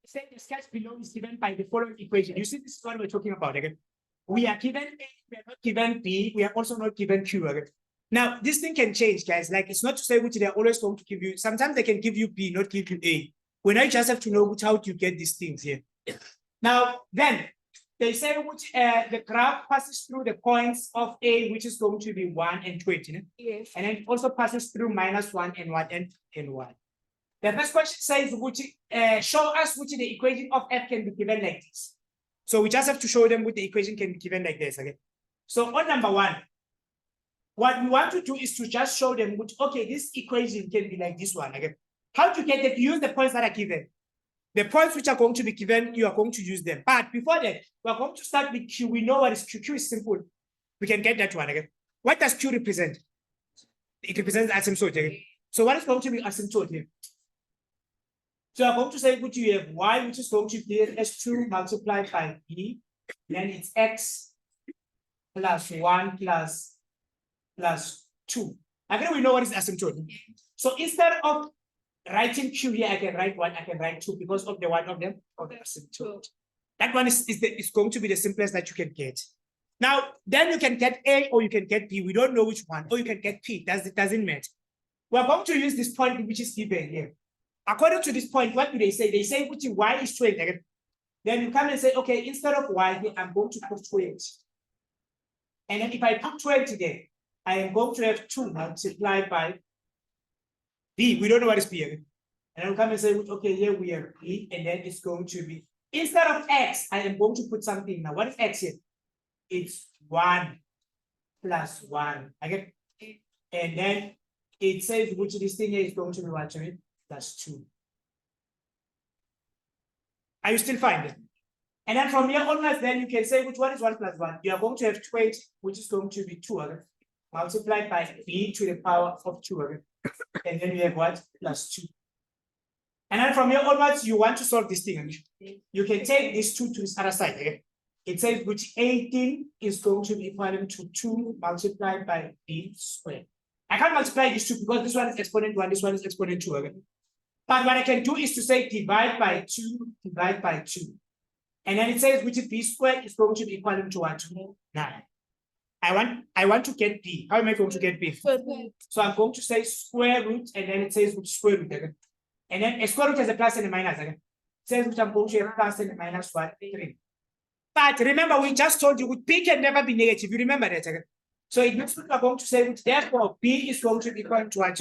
say the sketch below is given by the following equation. You see, this is what we're talking about again. We are given A, we are not given B, we are also not given Q again. Now, this thing can change, guys. Like, it's not to say which they're always going to give you. Sometimes they can give you B, not give you A. When I just have to know how do you get these things here. Now, then they say which the graph passes through the points of A, which is going to be 1 and 20. Yes. And then it also passes through -1 and 1 and 1. The first question says, which show us which the equation of F can be given like this. So we just have to show them which the equation can be given like this. Okay. So on number 1, what we want to do is to just show them which, okay, this equation can be like this one. Okay. How to get it? Use the points that are given. The points which are going to be given, you are going to use them. But before that, we are going to start with Q. We know what is Q. Q is simple. We can get that one again. What does Q represent? It represents asymptote. Okay? So what is going to be asymptote here? So I'm going to say which you have Y, which is going to be S2 multiplied by B. Then it's X plus 1 plus 2. Again, we know what is asymptote. So instead of writing Q here, I can write 1, I can write 2 because of the one of them of the asymptote. That one is going to be the simplest that you can get. Now, then you can get A or you can get B. We don't know which one. Or you can get P. It doesn't matter. We're going to use this point which is given here. According to this point, what do they say? They say which Y is 20. Then you come and say, okay, instead of Y here, I'm going to put 20. And then if I put 20 there, I am going to have 2 multiplied by B. We don't know what is B. And then we come and say, okay, here we have B, and then it's going to be, instead of X, I am going to put something. Now, what is X here? It's 1 plus 1. Okay? And then it says which this thing here is going to be what? Plus 2. Are you still finding? And then from here onwards, then you can say which one is 1 plus 1. You are going to have 20, which is going to be 2, okay? Multiplied by B to the power of 2, okay? And then you have what? Plus 2. And then from here onwards, you want to solve this thing. Okay? You can take this 2 to this other side. Okay? It says which 18 is going to be equal to 2 multiplied by B squared. I can't multiply these 2 because this one is exponent 1, this one is exponent 2. Okay? But what I can do is to say divide by 2, divide by 2. And then it says which is B squared is going to be equal to what? 9. I want to get B. How am I going to get B? So I'm going to say square root, and then it says which square root. Okay? And then a square root has a plus and a minus. Okay? It says which I'm going to have plus and a minus 1, 3. But remember, we just told you B can never be negative. You remember that. Okay? So it means we are going to say which therefore B is going to be equal to what?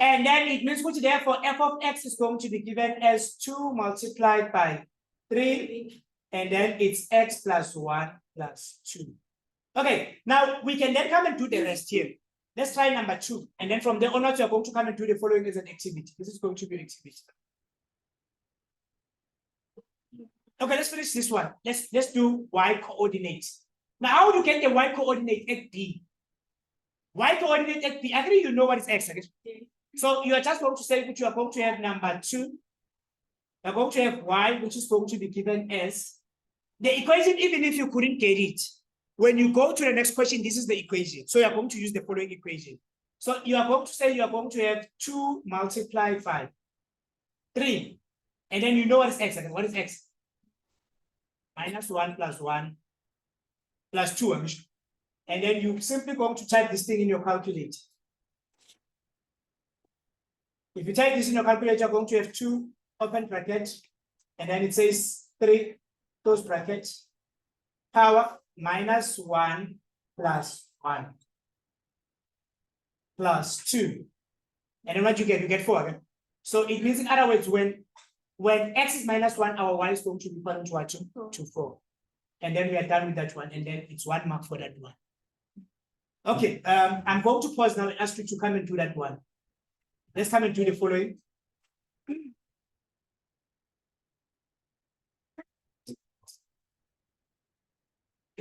And then it means which therefore f of x is going to be given as 2 multiplied by 3, and then it's x plus 1 plus 2. Okay, now we can then come and do the rest here. Let's try number 2. And then from there onwards, you're going to come and do the following as an activity. This is going to be an activity. Okay, let's finish this one. Let's do y coordinates. Now, how do you get the y coordinate at B? Y coordinate at B, actually you know what is x. Okay? So you are just going to say which you are going to have number 2. You're going to have y, which is going to be given as the equation, even if you couldn't get it. When you go to the next question, this is the equation. So you're going to use the following equation. So you are going to say you are going to have 2 multiplied by 3. And then you know what is x. What is x? Minus 1 plus 1 plus 2. And then you simply going to type this thing in your calculator. If you type this in your calculator, you're going to have 2 open bracket, and then it says 3 close bracket, power minus 1 plus 1 plus 2. And then what you get? You get 4. Okay? So it means, in other words, when x is minus 1, our y is going to be equal to what? To 4. And then we are done with that one, and then it's 1 mark for that one. Okay, I'm going to pause now and ask you to come and do that one. Let's come and do the following.